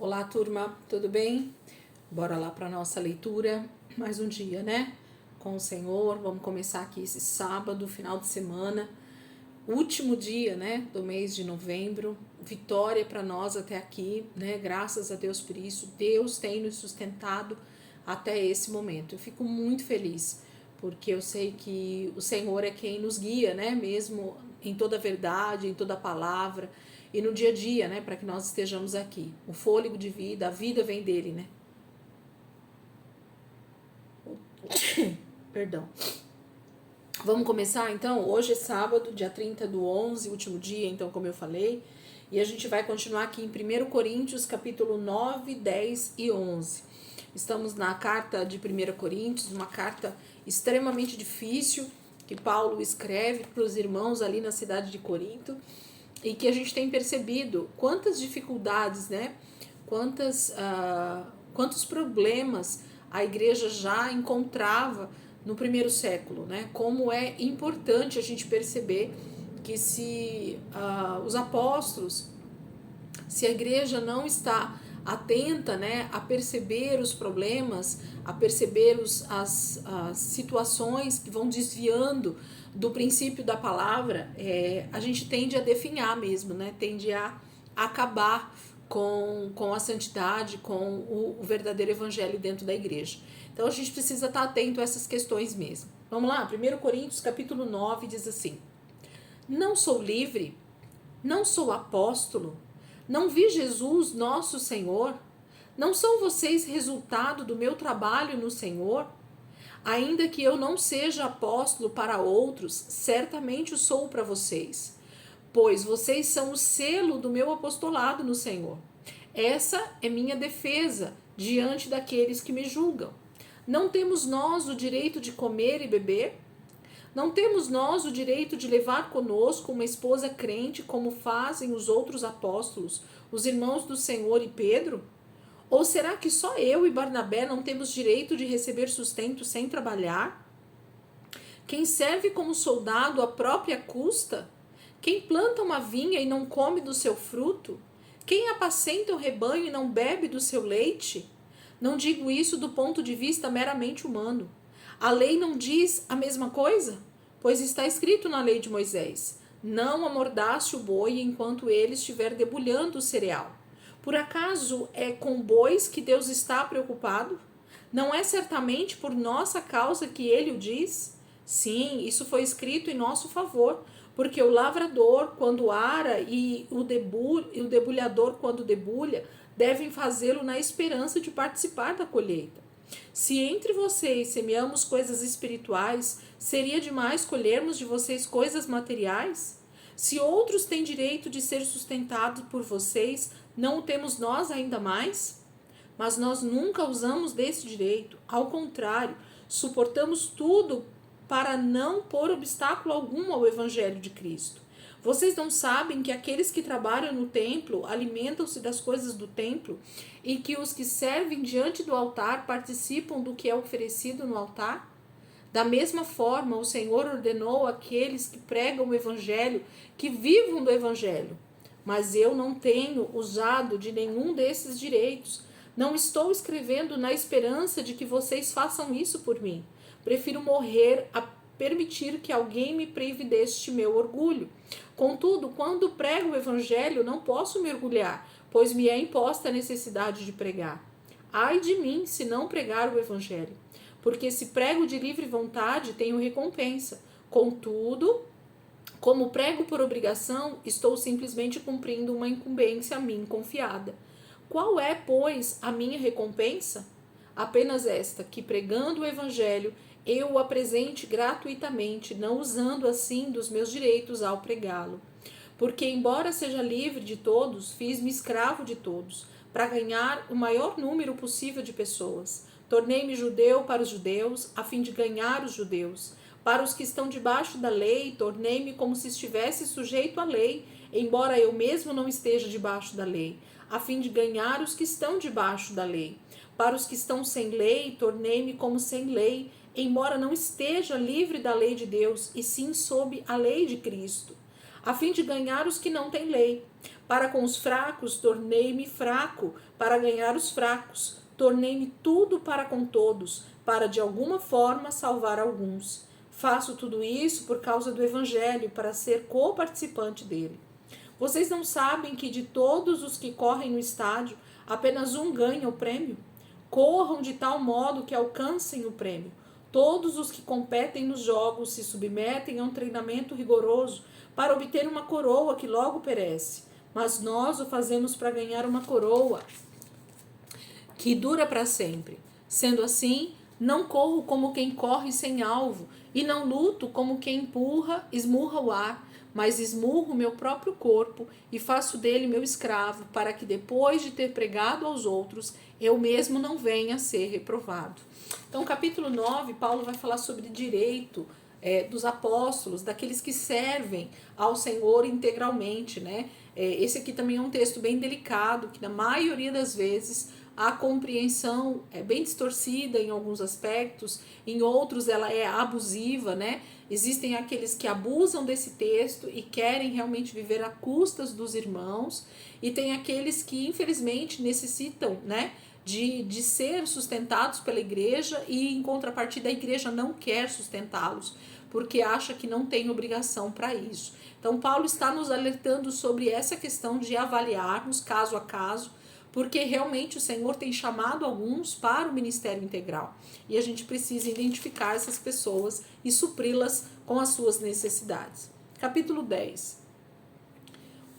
Olá, turma, tudo bem? Bora lá para nossa leitura, mais um dia, né? Com o Senhor, vamos começar aqui esse sábado, final de semana, último dia, né, do mês de novembro. Vitória para nós até aqui, né? Graças a Deus por isso. Deus tem nos sustentado até esse momento. Eu fico muito feliz, porque eu sei que o Senhor é quem nos guia, né? Mesmo em toda a verdade, em toda a palavra e no dia a dia, né? Para que nós estejamos aqui. O fôlego de vida, a vida vem dele, né? Perdão. Vamos começar então? Hoje é sábado, dia 30/11, último dia, então, como eu falei. E a gente vai continuar aqui em 1 Coríntios, capítulo 9, 10 e 11. Estamos na carta de 1 Coríntios, uma carta extremamente difícil que Paulo escreve para os irmãos ali na cidade de Corinto e que a gente tem percebido quantas dificuldades, né? Quantos problemas a igreja já encontrava no primeiro século, né? Como é importante a gente perceber que se os apóstolos, se a igreja não está atenta, né, a perceber os problemas, a perceber as situações que vão desviando do princípio da palavra, a gente tende a definhar mesmo, né? Tende a acabar com a santidade, com o verdadeiro evangelho dentro da igreja. Então a gente precisa estar atento a essas questões mesmo. Vamos lá? 1 Coríntios capítulo 9 diz assim: Não sou livre, não sou apóstolo, não vi Jesus nosso Senhor? Não são vocês resultado do meu trabalho no Senhor? Ainda que eu não seja apóstolo para outros, certamente o sou para vocês, pois vocês são o selo do meu apostolado no Senhor. Essa é minha defesa diante daqueles que me julgam. Não temos nós o direito de comer e beber? Não temos nós o direito de levar conosco uma esposa crente, como fazem os outros apóstolos, os irmãos do Senhor e Pedro? Ou será que só eu e Barnabé não temos direito de receber sustento sem trabalhar? Quem serve como soldado à própria custa? Quem planta uma vinha e não come do seu fruto? Quem apacenta o rebanho e não bebe do seu leite? Não digo isso do ponto de vista meramente humano. A lei não diz a mesma coisa? Pois está escrito na lei de Moisés: não amordace o boi enquanto ele estiver debulhando o cereal. Por acaso é com bois que Deus está preocupado? Não é certamente por nossa causa que ele o diz? Sim, isso foi escrito em nosso favor, porque o lavrador, quando ara, e o debulhador, quando debulha, devem fazê-lo na esperança de participar da colheita. Se entre vocês semeamos coisas espirituais, seria demais colhermos de vocês coisas materiais? Se outros têm direito de ser sustentados por vocês, não o temos nós ainda mais? Mas nós nunca usamos desse direito. Ao contrário, suportamos tudo para não pôr obstáculo algum ao Evangelho de Cristo. Vocês não sabem que aqueles que trabalham no templo alimentam-se das coisas do templo e que os que servem diante do altar participam do que é oferecido no altar? Da mesma forma, o Senhor ordenou àqueles que pregam o Evangelho que vivam do Evangelho. Mas eu não tenho usado de nenhum desses direitos. Não estou escrevendo na esperança de que vocês façam isso por mim. Prefiro morrer a permitir que alguém me prive deste meu orgulho. Contudo, quando prego o Evangelho, não posso me orgulhar, pois me é imposta a necessidade de pregar. Ai de mim se não pregar o Evangelho, porque se prego de livre vontade, tenho recompensa. Contudo, como prego por obrigação, estou simplesmente cumprindo uma incumbência a mim confiada. Qual é, pois, a minha recompensa? Apenas esta, que pregando o Evangelho, eu o apresente gratuitamente, não usando assim dos meus direitos ao pregá-lo. Porque, embora seja livre de todos, fiz-me escravo de todos, para ganhar o maior número possível de pessoas. Tornei-me judeu para os judeus, a fim de ganhar os judeus. Para os que estão debaixo da lei, tornei-me como se estivesse sujeito à lei, embora eu mesmo não esteja debaixo da lei, a fim de ganhar os que estão debaixo da lei. Para os que estão sem lei, tornei-me como sem lei, embora não esteja livre da lei de Deus, e sim sob a lei de Cristo, a fim de ganhar os que não têm lei. Para com os fracos tornei-me fraco, para ganhar os fracos. Tornei-me tudo para com todos, para de alguma forma salvar alguns. Faço tudo isso por causa do Evangelho, para ser coparticipante dele. Vocês não sabem que de todos os que correm no estádio, apenas um ganha o prêmio? Corram de tal modo que alcancem o prêmio. Todos os que competem nos jogos se submetem a um treinamento rigoroso para obter uma coroa que logo perece. Mas nós o fazemos para ganhar uma coroa que dura para sempre. Sendo assim, não corro como quem corre sem alvo, e não luto como quem esmurra o ar, mas esmurro meu próprio corpo e faço dele meu escravo, para que depois de ter pregado aos outros, eu mesmo não venha a ser reprovado. Então, capítulo 9, Paulo vai falar sobre direito dos apóstolos, daqueles que servem ao Senhor integralmente, né? Esse aqui também é um texto bem delicado, que na maioria das vezes a compreensão é bem distorcida em alguns aspectos, em outros ela é abusiva, né? Existem aqueles que abusam desse texto e querem realmente viver a custas dos irmãos, e tem aqueles que infelizmente necessitam, né, de ser sustentados pela igreja, e em contrapartida a igreja não quer sustentá-los, porque acha que não tem obrigação para isso. Então Paulo está nos alertando sobre essa questão de avaliarmos caso a caso, porque realmente o Senhor tem chamado alguns para o ministério integral, e a gente precisa identificar essas pessoas e supri-las com as suas necessidades. Capítulo 10.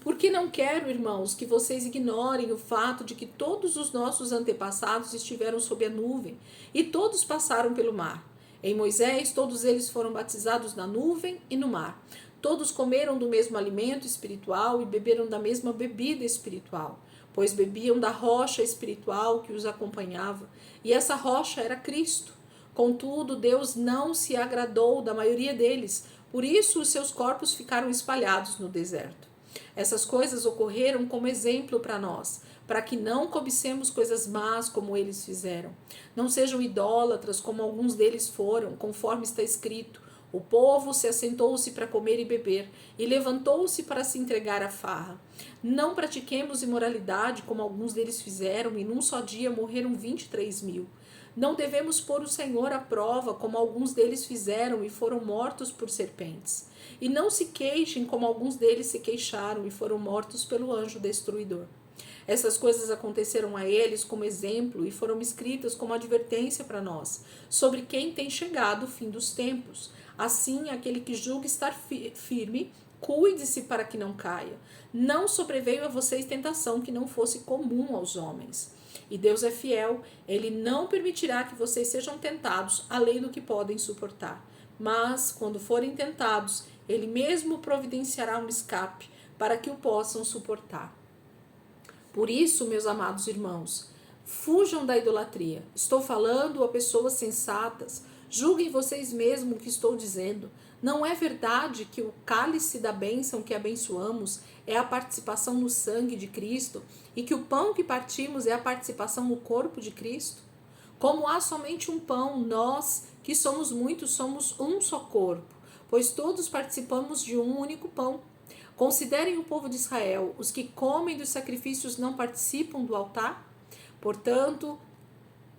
Porque não quero, irmãos, que vocês ignorem o fato de que todos os nossos antepassados estiveram sob a nuvem e todos passaram pelo mar. Em Moisés, todos eles foram batizados na nuvem e no mar. Todos comeram do mesmo alimento espiritual e beberam da mesma bebida espiritual, pois bebiam da rocha espiritual que os acompanhava, e essa rocha era Cristo. Contudo, Deus não se agradou da maioria deles, por isso os seus corpos ficaram espalhados no deserto. Essas coisas ocorreram como exemplo para nós, para que não cobicemos coisas más como eles fizeram. Não sejam idólatras como alguns deles foram, conforme está escrito: o povo se assentou-se para comer e beber, e levantou-se para se entregar à farra. Não pratiquemos imoralidade como alguns deles fizeram, e num só dia morreram 23.000. Não devemos pôr o Senhor à prova como alguns deles fizeram e foram mortos por serpentes. E não se queixem como alguns deles se queixaram e foram mortos pelo anjo destruidor. Essas coisas aconteceram a eles como exemplo e foram escritas como advertência para nós, sobre quem tem chegado o fim dos tempos. Assim, aquele que julga estar firme, cuide-se para que não caia. Não sobreveio a vocês tentação que não fosse comum aos homens. E Deus é fiel, Ele não permitirá que vocês sejam tentados além do que podem suportar. Mas, quando forem tentados, Ele mesmo providenciará um escape para que o possam suportar. Por isso, meus amados irmãos, fujam da idolatria. Estou falando a pessoas sensatas. Julguem vocês mesmos o que estou dizendo. Não é verdade que o cálice da bênção que abençoamos é a participação no sangue de Cristo e que o pão que partimos é a participação no corpo de Cristo? Como há somente um pão, nós, que somos muitos, somos um só corpo, pois todos participamos de um único pão. Considerem o povo de Israel: os que comem dos sacrifícios não participam do altar? Portanto,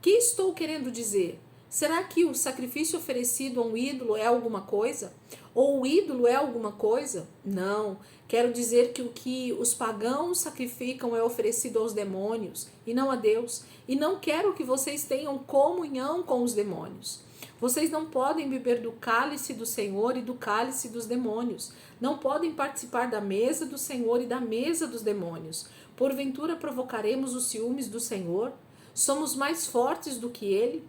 que estou querendo dizer? Será que o sacrifício oferecido a um ídolo é alguma coisa? Ou o ídolo é alguma coisa? Não. Quero dizer que o que os pagãos sacrificam é oferecido aos demônios e não a Deus. E não quero que vocês tenham comunhão com os demônios. Vocês não podem beber do cálice do Senhor e do cálice dos demônios. Não podem participar da mesa do Senhor e da mesa dos demônios. Porventura provocaremos os ciúmes do Senhor? Somos mais fortes do que Ele?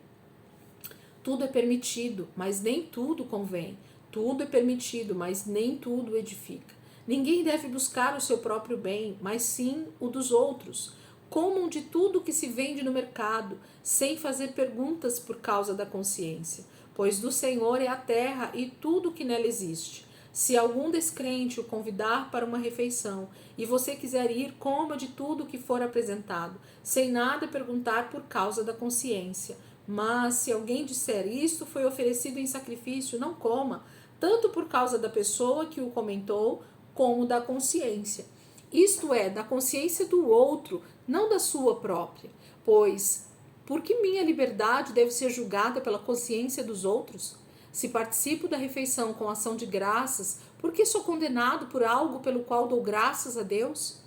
Tudo é permitido, mas nem tudo convém. Tudo é permitido, mas nem tudo edifica. Ninguém deve buscar o seu próprio bem, mas sim o dos outros. Comam de tudo que se vende no mercado, sem fazer perguntas por causa da consciência, pois do Senhor é a terra e tudo que nela existe. Se algum descrente o convidar para uma refeição e você quiser ir, coma de tudo que for apresentado, sem nada perguntar por causa da consciência. Mas se alguém disser: isto foi oferecido em sacrifício, não coma, tanto por causa da pessoa que o comentou, como da consciência. Isto é, da consciência do outro, não da sua própria. Pois, por que minha liberdade deve ser julgada pela consciência dos outros? Se participo da refeição com ação de graças, por que sou condenado por algo pelo qual dou graças a Deus?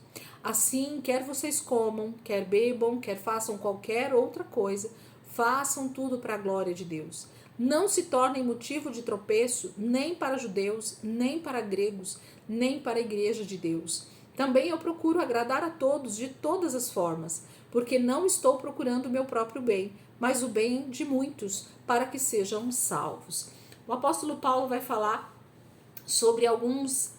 Assim, quer vocês comam, quer bebam, quer façam qualquer outra coisa, façam tudo para a glória de Deus. Não se tornem motivo de tropeço nem para judeus, nem para gregos, nem para a igreja de Deus. Também eu procuro agradar a todos de todas as formas, porque não estou procurando o meu próprio bem, mas o bem de muitos, para que sejam salvos. O apóstolo Paulo vai falar sobre alguns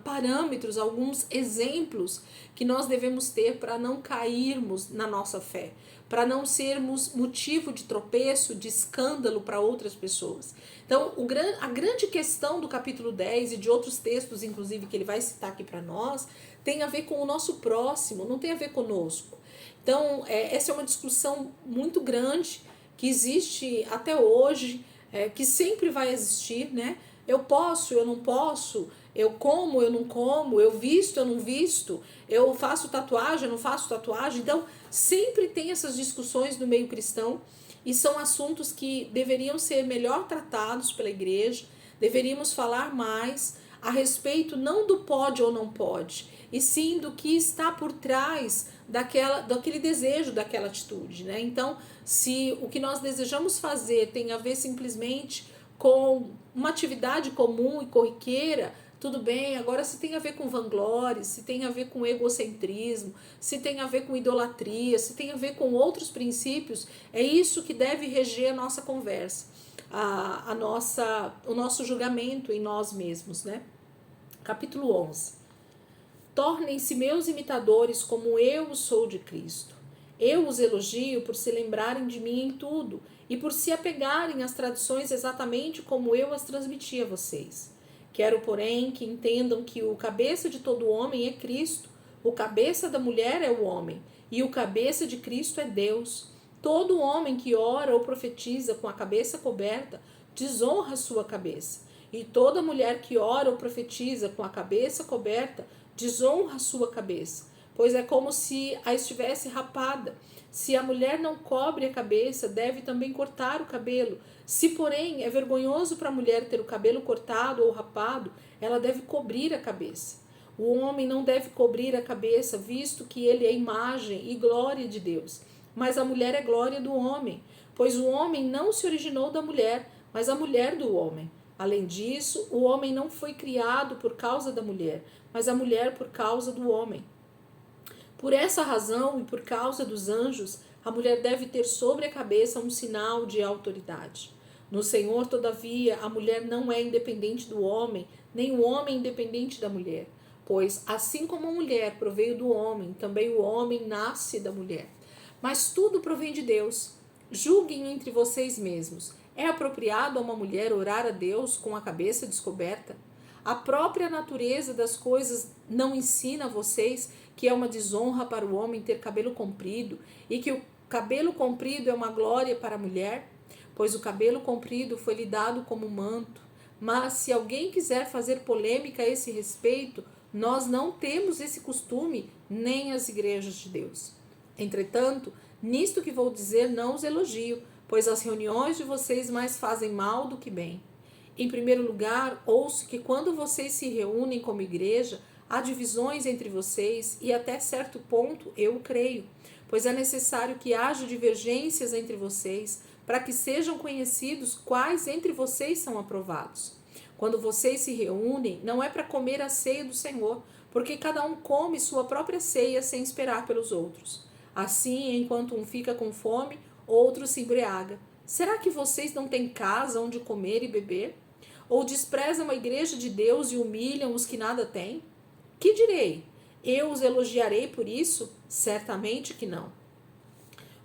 parâmetros, alguns exemplos que nós devemos ter para não cairmos na nossa fé, para não sermos motivo de tropeço, de escândalo para outras pessoas. Então, a grande questão do capítulo 10 e de outros textos, inclusive, que ele vai citar aqui para nós, tem a ver com o nosso próximo, não tem a ver conosco. Então, essa é uma discussão muito grande que existe até hoje, que sempre vai existir, né? Eu posso, eu não posso, eu como, eu não como, eu visto, eu não visto, eu faço tatuagem, eu não faço tatuagem. Então, sempre tem essas discussões no meio cristão e são assuntos que deveriam ser melhor tratados pela igreja, deveríamos falar mais a respeito não do pode ou não pode, e sim do que está por trás daquele desejo, daquela atitude, né? Então, se o que nós desejamos fazer tem a ver simplesmente com uma atividade comum e corriqueira, tudo bem. Agora, se tem a ver com vanglória, se tem a ver com egocentrismo, se tem a ver com idolatria, se tem a ver com outros princípios, é isso que deve reger a nossa conversa, o nosso julgamento em nós mesmos, né? Capítulo 11. Tornem-se meus imitadores como eu sou de Cristo. Eu os elogio por se lembrarem de mim em tudo e por se apegarem às tradições exatamente como eu as transmiti a vocês. Quero, porém, que entendam que o cabeça de todo homem é Cristo, o cabeça da mulher é o homem, e o cabeça de Cristo é Deus. Todo homem que ora ou profetiza com a cabeça coberta desonra sua cabeça, e toda mulher que ora ou profetiza com a cabeça coberta desonra sua cabeça, pois é como se a estivesse rapada. Se a mulher não cobre a cabeça, deve também cortar o cabelo. Se, porém, é vergonhoso para a mulher ter o cabelo cortado ou rapado, ela deve cobrir a cabeça. O homem não deve cobrir a cabeça, visto que ele é imagem e glória de Deus. Mas a mulher é glória do homem, pois o homem não se originou da mulher, mas a mulher do homem. Além disso, o homem não foi criado por causa da mulher, mas a mulher por causa do homem. Por essa razão e por causa dos anjos, a mulher deve ter sobre a cabeça um sinal de autoridade. No Senhor, todavia, a mulher não é independente do homem, nem o homem independente da mulher. Pois, assim como a mulher proveio do homem, também o homem nasce da mulher. Mas tudo provém de Deus. Julguem entre vocês mesmos. É apropriado a uma mulher orar a Deus com a cabeça descoberta? A própria natureza das coisas não ensina a vocês que é uma desonra para o homem ter cabelo comprido e que o cabelo comprido é uma glória para a mulher? Pois o cabelo comprido foi lhe dado como manto. Mas se alguém quiser fazer polêmica a esse respeito, nós não temos esse costume, nem as igrejas de Deus. Entretanto, nisto que vou dizer não os elogio, pois as reuniões de vocês mais fazem mal do que bem. Em primeiro lugar, ouço que quando vocês se reúnem como igreja, há divisões entre vocês e até certo ponto eu creio, pois é necessário que haja divergências entre vocês para que sejam conhecidos quais entre vocês são aprovados. Quando vocês se reúnem, não é para comer a ceia do Senhor, porque cada um come sua própria ceia sem esperar pelos outros. Assim, enquanto um fica com fome, outro se embriaga. Será que vocês não têm casa onde comer e beber? Ou desprezam a igreja de Deus e humilham os que nada têm? Que direi? Eu os elogiarei por isso? Certamente que não.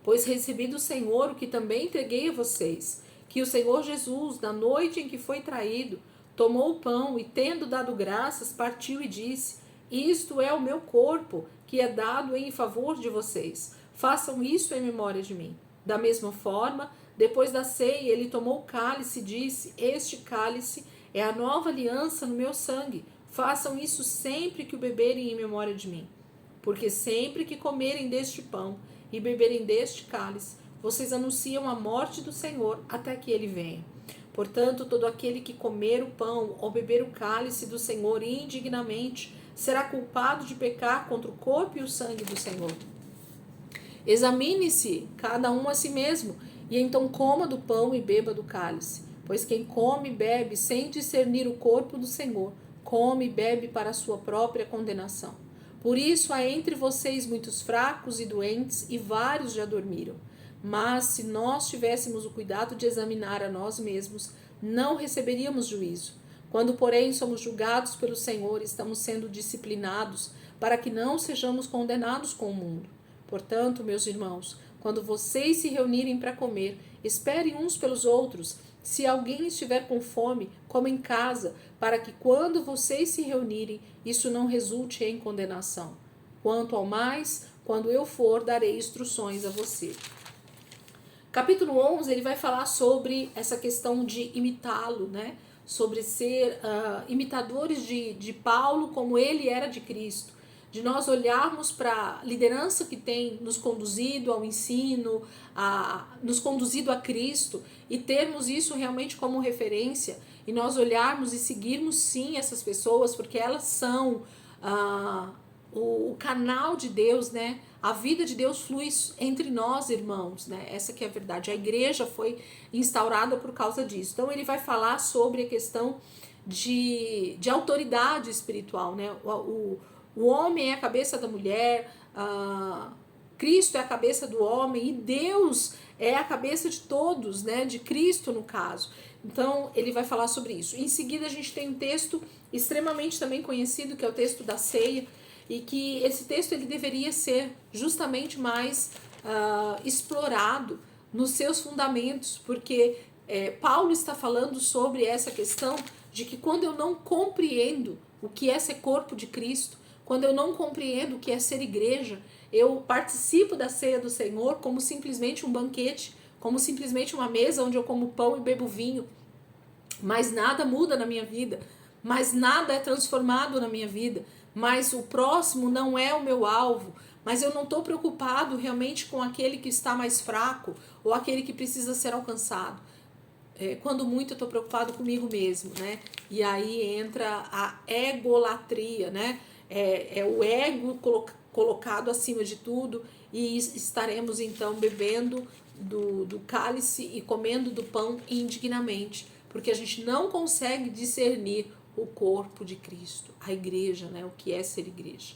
Pois recebi do Senhor o que também entreguei a vocês, que o Senhor Jesus, na noite em que foi traído, tomou o pão e, tendo dado graças, partiu e disse: Isto é o meu corpo, que é dado em favor de vocês. Façam isso em memória de mim. Da mesma forma, depois da ceia, ele tomou o cálice e disse: Este cálice é a nova aliança no meu sangue. Façam isso sempre que o beberem em memória de mim. Porque sempre que comerem deste pão e beberem deste cálice, vocês anunciam a morte do Senhor até que ele venha. Portanto, todo aquele que comer o pão ou beber o cálice do Senhor indignamente será culpado de pecar contra o corpo e o sangue do Senhor. Examine-se cada um a si mesmo, e então coma do pão e beba do cálice. Pois quem come e bebe sem discernir o corpo do Senhor, come e bebe para a sua própria condenação. Por isso há entre vocês muitos fracos e doentes, e vários já dormiram. Mas se nós tivéssemos o cuidado de examinar a nós mesmos, não receberíamos juízo. Quando, porém, somos julgados pelo Senhor, estamos sendo disciplinados para que não sejamos condenados com o mundo. Portanto, meus irmãos, quando vocês se reunirem para comer, esperem uns pelos outros. Se alguém estiver com fome, coma em casa, para que quando vocês se reunirem, isso não resulte em condenação. Quanto ao mais, quando eu for, darei instruções a você. Capítulo 11, ele vai falar sobre essa questão de imitá-lo, né? Sobre ser imitadores de Paulo como ele era de Cristo. De nós olharmos para a liderança que tem nos conduzido ao ensino, nos conduzido a Cristo, e termos isso realmente como referência, e nós olharmos e seguirmos sim essas pessoas, porque elas são o canal de Deus, né? A vida de Deus flui entre nós, irmãos, né? Essa que é a verdade. A igreja foi instaurada por causa disso. Então ele vai falar sobre a questão de autoridade espiritual, né? O homem é a cabeça da mulher, Cristo é a cabeça do homem e Deus é a cabeça de todos, né? De Cristo no caso. Então ele vai falar sobre isso. Em seguida a gente tem um texto extremamente também conhecido, que é o texto da ceia, e que esse texto ele deveria ser justamente mais explorado nos seus fundamentos, porque Paulo está falando sobre essa questão de que quando eu não compreendo o que é ser corpo de Cristo, quando eu não compreendo o que é ser igreja, eu participo da ceia do Senhor como simplesmente um banquete, como simplesmente uma mesa onde eu como pão e bebo vinho, mas nada muda na minha vida, mas nada é transformado na minha vida, mas o próximo não é o meu alvo, mas eu não estou preocupado realmente com aquele que está mais fraco ou aquele que precisa ser alcançado. Quando muito eu estou preocupado comigo mesmo, né? E aí entra a egolatria, né? É o ego colocado acima de tudo, e estaremos então bebendo do cálice e comendo do pão indignamente, porque a gente não consegue discernir o corpo de Cristo, a igreja, né? O que é ser igreja.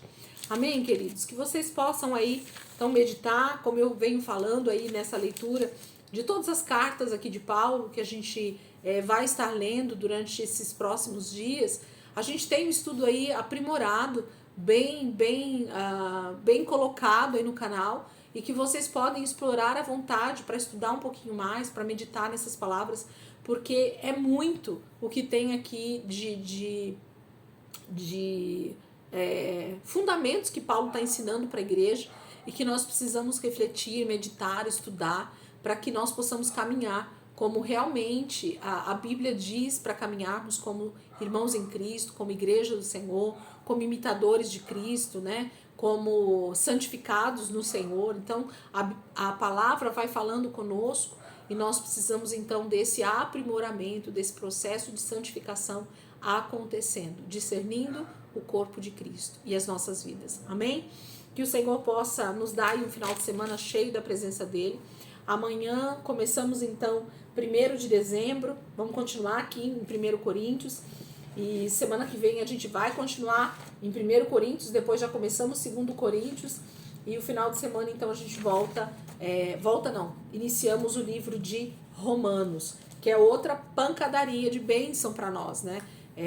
Amém, queridos? Que vocês possam aí então meditar, como eu venho falando aí nessa leitura de todas as cartas aqui de Paulo, que a gente vai estar lendo durante esses próximos dias. A gente tem um estudo aí aprimorado, bem colocado aí no canal, e que vocês podem explorar à vontade para estudar um pouquinho mais, para meditar nessas palavras, porque é muito o que tem aqui de fundamentos que Paulo está ensinando para a igreja, e que nós precisamos refletir, meditar, estudar, para que nós possamos caminhar como realmente a Bíblia diz para caminharmos como irmãos em Cristo, como igreja do Senhor, como imitadores de Cristo, né? Como santificados no Senhor. Então a palavra vai falando conosco, e nós precisamos então desse aprimoramento, desse processo de santificação acontecendo, discernindo o corpo de Cristo e as nossas vidas. Amém? Que o Senhor possa nos dar aí um final de semana cheio da presença dele. Amanhã começamos então 1º de dezembro, vamos continuar aqui em 1 Coríntios, e semana que vem a gente vai continuar em 1 Coríntios, depois já começamos 2 Coríntios, e o final de semana então a gente iniciamos o livro de Romanos, que é outra pancadaria de bênção para nós, né?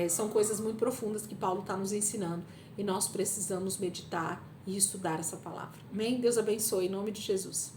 São coisas muito profundas que Paulo está nos ensinando, e nós precisamos meditar e estudar essa palavra. Amém? Deus abençoe, em nome de Jesus.